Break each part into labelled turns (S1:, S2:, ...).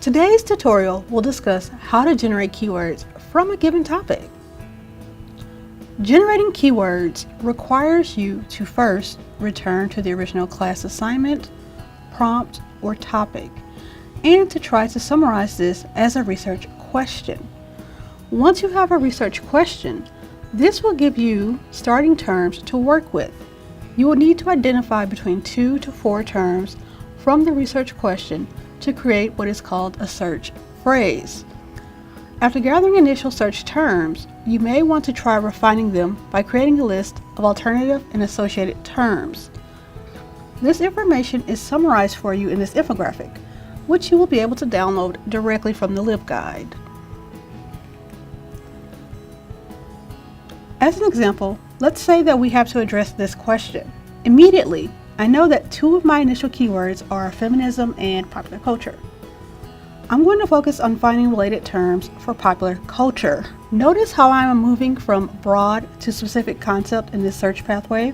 S1: Today's tutorial will discuss how to generate keywords from a given topic. Generating keywords requires you to first return to the original class assignment, prompt, or topic, and to try to summarize this as a research question. Once you have a research question, this will give you starting terms to work with. You will need to identify between 2 to 4 terms from the research question to create what is called a search phrase. After gathering initial search terms, you may want to try refining them by creating a list of alternative and associated terms. This information is summarized for you in this infographic, which you will be able to download directly from the LibGuide. As an example, let's say that we have to address this question. Immediately, I know that 2 of my initial keywords are feminism and popular culture. I'm going to focus on finding related terms for popular culture. Notice how I am moving from broad to specific concept in this search pathway.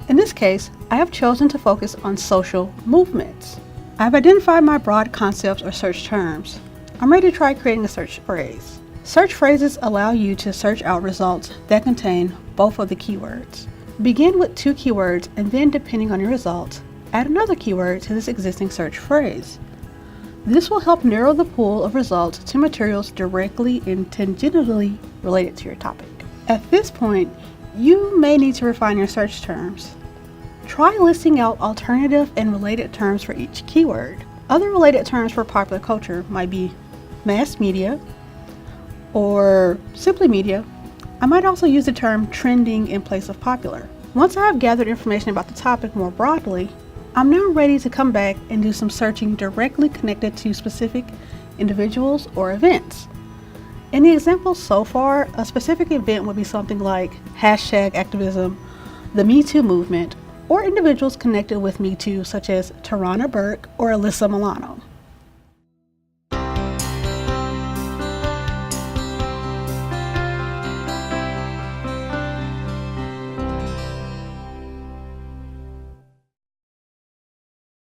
S1: In this case, I have chosen to focus on social movements. I've identified my broad concepts or search terms. I'm ready to try creating a search phrase. Search phrases allow you to search out results that contain both of the keywords. Begin with 2 keywords and then, depending on your results, add another keyword to this existing search phrase. This will help narrow the pool of results to materials directly and tangentially related to your topic. At this point, you may need to refine your search terms. Try listing out alternative and related terms for each keyword. Other related terms for popular culture might be mass media or simply media. I might also use the term trending in place of popular. Once I have gathered information about the topic more broadly, I'm now ready to come back and do some searching directly connected to specific individuals or events. In the example so far, a specific event would be something like #activism, the Me Too movement, or individuals connected with Me Too such as Tarana Burke or Alyssa Milano.